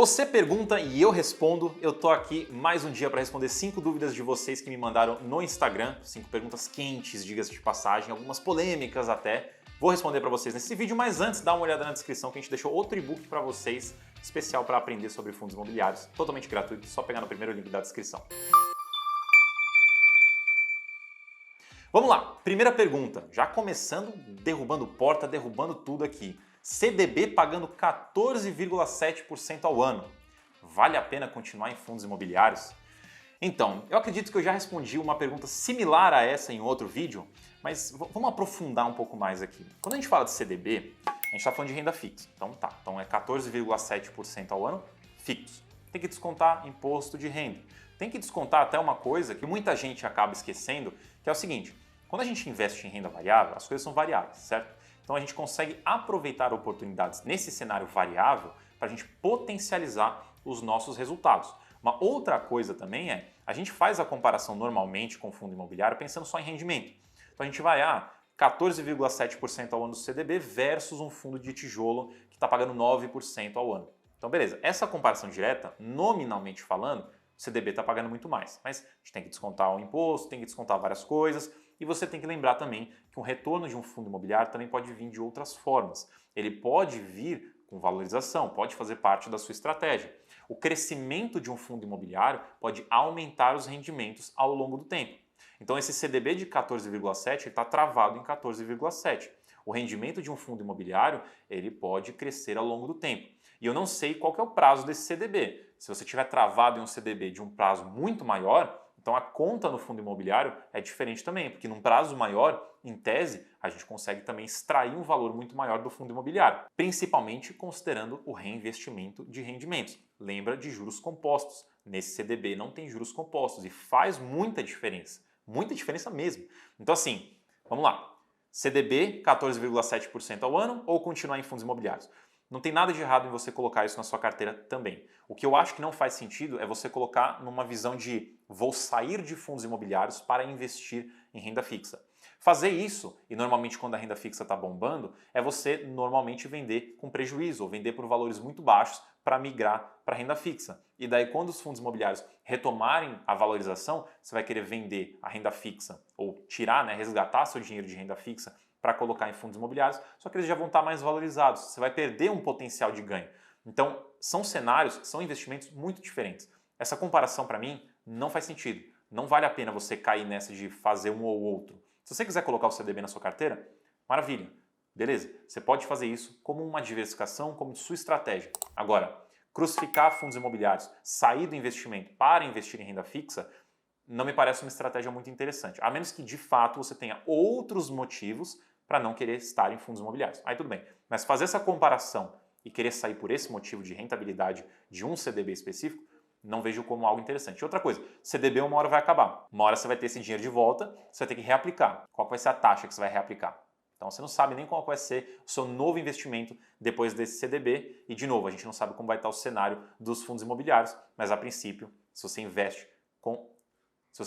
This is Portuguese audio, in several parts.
Você pergunta e eu respondo. Eu tô aqui mais um dia para responder 5 dúvidas de vocês que me mandaram no Instagram. 5 perguntas quentes, diga-se de passagem, algumas polêmicas até. Vou responder para vocês nesse vídeo, mas antes dá uma olhada na descrição que a gente deixou outro e-book para vocês, especial para aprender sobre fundos imobiliários, totalmente gratuito, só pegar no primeiro link da descrição. Vamos lá, primeira pergunta, já começando derrubando porta, derrubando tudo aqui. CDB pagando 14,7% ao ano. Vale a pena continuar em fundos imobiliários? Então, eu acredito que eu já respondi uma pergunta similar a essa em outro vídeo, mas vamos aprofundar um pouco mais aqui. Quando a gente fala de CDB, a gente está falando de renda fixa. Então é 14,7% ao ano fixo. Tem que descontar imposto de renda. Tem que descontar até uma coisa que muita gente acaba esquecendo, que é o seguinte: quando a gente investe em renda variável, as coisas são variáveis, certo? Então a gente consegue aproveitar oportunidades nesse cenário variável para a gente potencializar os nossos resultados. Uma outra coisa também é, a gente faz a comparação normalmente com o fundo imobiliário pensando só em rendimento. Então a gente vai 14,7% ao ano do CDB versus um fundo de tijolo que está pagando 9% ao ano. Então beleza, essa comparação direta, nominalmente falando, o CDB está pagando muito mais, mas a gente tem que descontar o imposto, tem que descontar várias coisas. E você tem que lembrar também que o retorno de um fundo imobiliário também pode vir de outras formas. Ele pode vir com valorização, pode fazer parte da sua estratégia. O crescimento de um fundo imobiliário pode aumentar os rendimentos ao longo do tempo. Então esse CDB de 14,7 está travado em 14,7. O rendimento de um fundo imobiliário ele pode crescer ao longo do tempo. E eu não sei qual que é o prazo desse CDB. Se você tiver travado em um CDB de um prazo muito maior, então a conta no fundo imobiliário é diferente também, porque num prazo maior, em tese, a gente consegue também extrair um valor muito maior do fundo imobiliário, principalmente considerando o reinvestimento de rendimentos. Lembra de juros compostos. Nesse CDB não tem juros compostos e faz muita diferença mesmo. Então assim, vamos lá. CDB 14,7% ao ano ou continuar em fundos imobiliários? Não tem nada de errado em você colocar isso na sua carteira também. O que eu acho que não faz sentido é você colocar numa visão de vou sair de fundos imobiliários para investir em renda fixa. Fazer isso, e normalmente quando a renda fixa está bombando, é você normalmente vender com prejuízo ou vender por valores muito baixos para migrar para renda fixa. E daí quando os fundos imobiliários retomarem a valorização, você vai querer vender a renda fixa ou tirar, resgatar seu dinheiro de renda fixa para colocar em fundos imobiliários, só que eles já vão estar mais valorizados, você vai perder um potencial de ganho. Então, são cenários, são investimentos muito diferentes. Essa comparação para mim não faz sentido. Não vale a pena você cair nessa de fazer um ou outro. Se você quiser colocar o CDB na sua carteira, maravilha, beleza. Você pode fazer isso como uma diversificação, como sua estratégia. Agora, crucificar fundos imobiliários, sair do investimento para investir em renda fixa, não me parece uma estratégia muito interessante. A menos que de fato você tenha outros motivos para não querer estar em fundos imobiliários. Aí tudo bem, mas fazer essa comparação e querer sair por esse motivo de rentabilidade de um CDB específico, não vejo como algo interessante. E outra coisa, CDB uma hora vai acabar. Uma hora você vai ter esse dinheiro de volta, você vai ter que reaplicar. Qual vai ser a taxa que você vai reaplicar? Então você não sabe nem qual vai ser o seu novo investimento depois desse CDB. E de novo, a gente não sabe como vai estar o cenário dos fundos imobiliários, mas a princípio, se você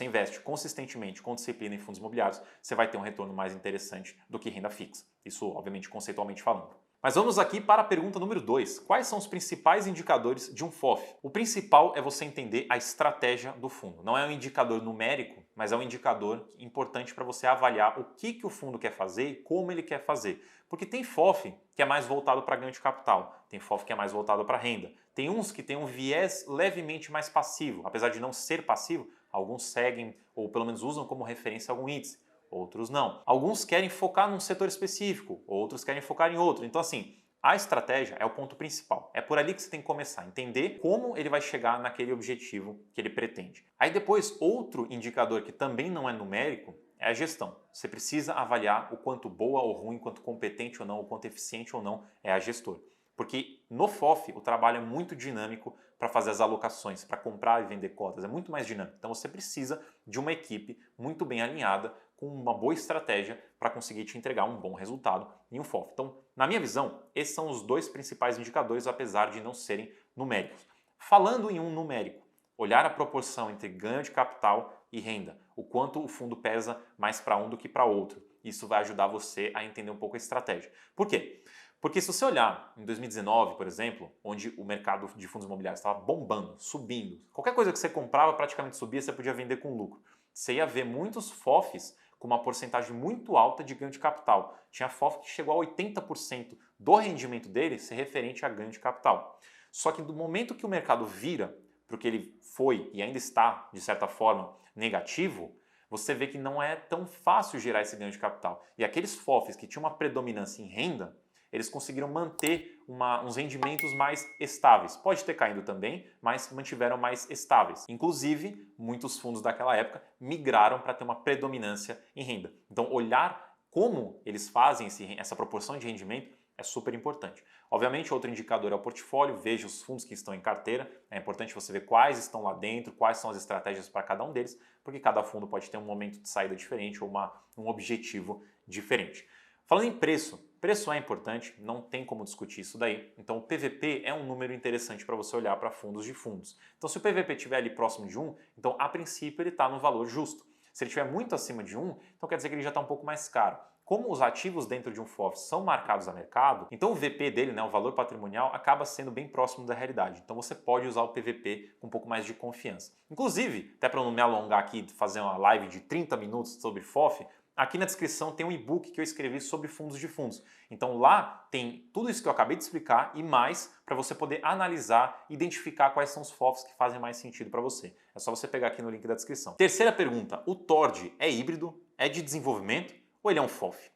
investe consistentemente, com disciplina em fundos imobiliários, você vai ter um retorno mais interessante do que renda fixa. Isso, obviamente, conceitualmente falando. Mas vamos aqui para a pergunta número 2. Quais são os principais indicadores de um FOF? O principal é você entender a estratégia do fundo. Não é um indicador numérico, mas é um indicador importante para você avaliar o que o fundo quer fazer e como ele quer fazer. Porque tem FOF que é mais voltado para ganho de capital, tem FOF que é mais voltado para renda. Tem uns que tem um viés levemente mais passivo, apesar de não ser passivo, alguns seguem ou pelo menos usam como referência algum índice, outros não. Alguns querem focar num setor específico, outros querem focar em outro. Então assim, a estratégia é o ponto principal. É por ali que você tem que começar, entender como ele vai chegar naquele objetivo que ele pretende. Aí depois, outro indicador que também não é numérico é a gestão. Você precisa avaliar o quanto boa ou ruim, quanto competente ou não, o quanto eficiente ou não é a gestor. Porque no FOF o trabalho é muito dinâmico para fazer as alocações, para comprar e vender cotas, é muito mais dinâmico. Então você precisa de uma equipe muito bem alinhada, com uma boa estratégia para conseguir te entregar um bom resultado em um FOF. Então, na minha visão, esses são os dois principais indicadores, apesar de não serem numéricos. Falando em um numérico, olhar a proporção entre ganho de capital e renda, o quanto o fundo pesa mais para um do que para outro. Isso vai ajudar você a entender um pouco a estratégia. Por quê? Porque se você olhar em 2019, por exemplo, onde o mercado de fundos imobiliários estava bombando, subindo, qualquer coisa que você comprava praticamente subia, você podia vender com lucro. Você ia ver muitos FOFs com uma porcentagem muito alta de ganho de capital. Tinha FOF que chegou a 80% do rendimento dele ser referente a ganho de capital. Só que do momento que o mercado vira para o que ele foi e ainda está, de certa forma, negativo, você vê que não é tão fácil gerar esse ganho de capital. E aqueles FOFs que tinham uma predominância em renda, eles conseguiram manter uns rendimentos mais estáveis. Pode ter caído também, mas mantiveram mais estáveis. Inclusive, muitos fundos daquela época migraram para ter uma predominância em renda. Então, olhar como eles fazem essa proporção de rendimento é super importante. Obviamente, outro indicador é o portfólio, veja os fundos que estão em carteira, é importante você ver quais estão lá dentro, quais são as estratégias para cada um deles, porque cada fundo pode ter um momento de saída diferente ou um objetivo diferente. Falando em preço, preço é importante, não tem como discutir isso daí. Então o PVP é um número interessante para você olhar para fundos de fundos. Então se o PVP estiver ali próximo de 1, então a princípio ele está no valor justo. Se ele estiver muito acima de 1, então quer dizer que ele já está um pouco mais caro. Como os ativos dentro de um FOF são marcados a mercado, então o VP dele, né, o valor patrimonial, acaba sendo bem próximo da realidade. Então você pode usar o PVP com um pouco mais de confiança. Inclusive, até para não me alongar aqui, fazer uma live de 30 minutos sobre FOF, aqui na descrição tem um e-book que eu escrevi sobre fundos de fundos. Então lá tem tudo isso que eu acabei de explicar e mais para você poder analisar, identificar quais são os FOFs que fazem mais sentido para você. É só você pegar aqui no link da descrição. Terceira pergunta, o TORD é híbrido? É de desenvolvimento? Ou ele é um FOF?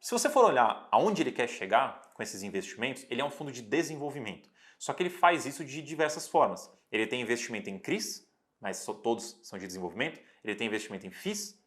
Se você for olhar aonde ele quer chegar com esses investimentos, ele é um fundo de desenvolvimento. Só que ele faz isso de diversas formas. Ele tem investimento em CRIs, mas todos são de desenvolvimento. Ele tem investimento em FIIs,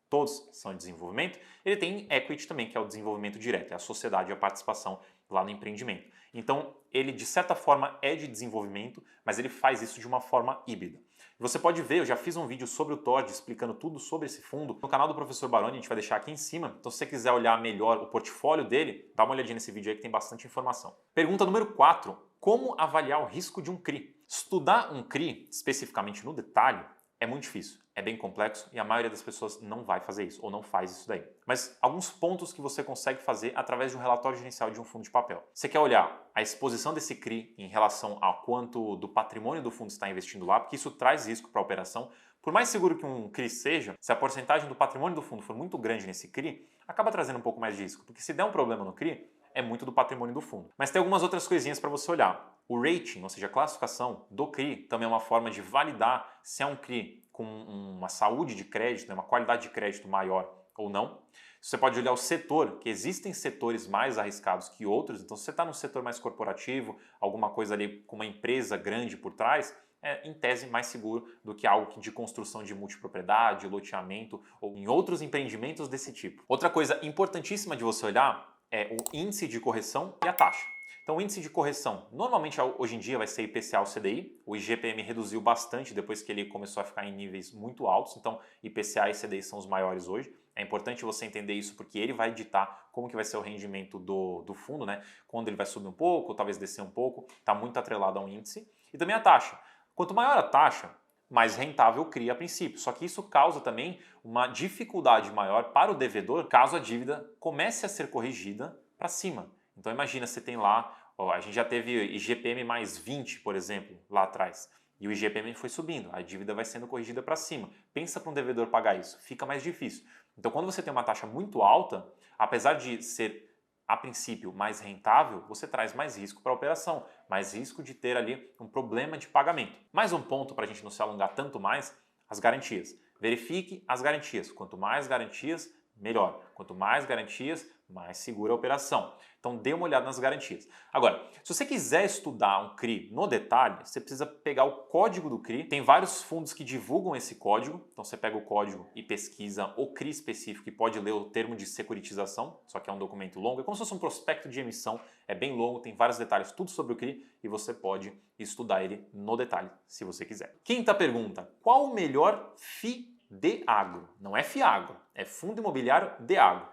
todos são de desenvolvimento. Ele tem equity também, que é o desenvolvimento direto, é a sociedade e a participação lá no empreendimento. Então, ele de certa forma é de desenvolvimento, mas ele faz isso de uma forma híbrida. Você pode ver, eu já fiz um vídeo sobre o TORD explicando tudo sobre esse fundo no canal do Professor Baroni, a gente vai deixar aqui em cima. Então se você quiser olhar melhor o portfólio dele, dá uma olhadinha nesse vídeo aí que tem bastante informação. Pergunta número 4. Como avaliar o risco de um CRI? Estudar um CRI, especificamente no detalhe, é muito difícil, é bem complexo e a maioria das pessoas não vai fazer isso ou não faz isso daí. Mas alguns pontos que você consegue fazer através de um relatório gerencial de um fundo de papel. Você quer olhar a exposição desse CRI em relação a quanto do patrimônio do fundo está investindo lá, porque isso traz risco para a operação. Por mais seguro que um CRI seja, se a porcentagem do patrimônio do fundo for muito grande nesse CRI, acaba trazendo um pouco mais de risco, porque se der um problema no CRI, é muito do patrimônio do fundo. Mas tem algumas outras coisinhas para você olhar. O rating, ou seja, a classificação do CRI, também é uma forma de validar se é um CRI com uma saúde de crédito, uma qualidade de crédito maior ou não. Você pode olhar o setor, que existem setores mais arriscados que outros, então se você está no setor mais corporativo, alguma coisa ali com uma empresa grande por trás, é em tese mais seguro do que algo de construção de multipropriedade, loteamento ou em outros empreendimentos desse tipo. Outra coisa importantíssima de você olhar é o índice de correção e a taxa. Então o índice de correção, normalmente hoje em dia vai ser IPCA ou CDI, o IGPM reduziu bastante depois que ele começou a ficar em níveis muito altos, então IPCA e CDI são os maiores hoje. É importante você entender isso porque ele vai ditar como que vai ser o rendimento do fundo, né? Quando ele vai subir um pouco, talvez descer um pouco, está muito atrelado a um índice. E também a taxa. Quanto maior a taxa, mais rentável cria a princípio. Só que isso causa também uma dificuldade maior para o devedor caso a dívida comece a ser corrigida para cima. Então imagina, você tem lá, ó, a gente já teve IGPM mais 20, por exemplo, lá atrás. E o IGPM foi subindo, a dívida vai sendo corrigida para cima. Pensa para um devedor pagar isso, fica mais difícil. Então quando você tem uma taxa muito alta, apesar de ser a princípio mais rentável, você traz mais risco para a operação, mais risco de ter ali um problema de pagamento. Mais um ponto para a gente não se alongar tanto mais, as garantias. Verifique as garantias, quanto mais garantias, melhor. Quanto mais garantias, mais segura a operação. Então dê uma olhada nas garantias. Agora, se você quiser estudar um CRI no detalhe, você precisa pegar o código do CRI. Tem vários fundos que divulgam esse código. Então você pega o código e pesquisa o CRI específico e pode ler o termo de securitização, só que é um documento longo. É como se fosse um prospecto de emissão, é bem longo, tem vários detalhes, tudo sobre o CRI e você pode estudar ele no detalhe, se você quiser. Quinta pergunta, qual o melhor FII de agro? Não é FIAGRO, é Fundo Imobiliário de Agro.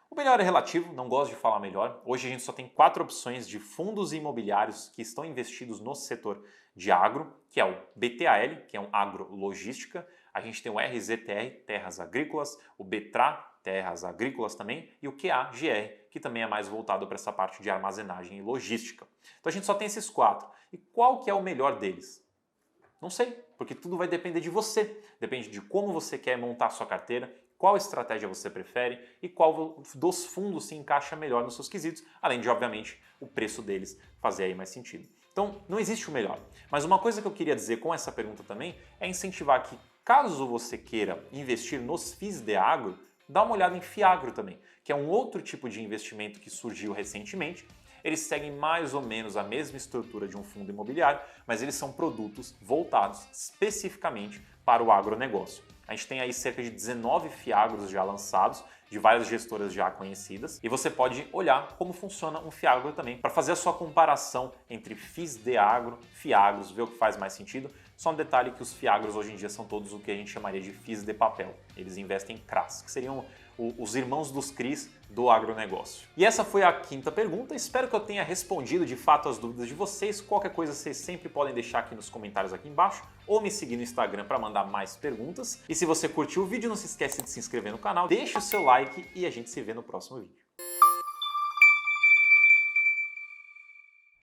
O melhor é relativo, não gosto de falar melhor. Hoje a gente só tem 4 opções de fundos imobiliários que estão investidos no setor de agro, que é o BTAL, que é um agrologística, a gente tem o RZTR, Terras Agrícolas, o BTRA, Terras Agrícolas também, e o QAGR, que também é mais voltado para essa parte de armazenagem e logística. Então a gente só tem esses 4. E qual que é o melhor deles? Não sei, porque tudo vai depender de você. Depende de como você quer montar a sua carteira, qual estratégia você prefere e qual dos fundos se encaixa melhor nos seus quesitos, além de, obviamente, o preço deles fazer aí mais sentido. Então, não existe o melhor. Mas uma coisa que eu queria dizer com essa pergunta também é incentivar que, caso você queira investir nos FIIs de agro, dá uma olhada em FIAGRO também, que é um outro tipo de investimento que surgiu recentemente. Eles seguem mais ou menos a mesma estrutura de um fundo imobiliário, mas eles são produtos voltados especificamente para o agronegócio. A gente tem aí cerca de 19 FIAGROS já lançados, de várias gestoras já conhecidas, e você pode olhar como funciona um FIAGRO também, para fazer a sua comparação entre FIIs de agro, FIAGROS, ver o que faz mais sentido. Só um detalhe que os FIAGROS hoje em dia são todos o que a gente chamaria de FIIs de papel. Eles investem em CRAs, que seriam os irmãos dos CRIs do agronegócio. E essa foi a 5ª pergunta. Espero que eu tenha respondido de fato as dúvidas de vocês. Qualquer coisa vocês sempre podem deixar aqui nos comentários aqui embaixo ou me seguir no Instagram para mandar mais perguntas. E se você curtiu o vídeo, não se esquece de se inscrever no canal, deixa o seu like e a gente se vê no próximo vídeo.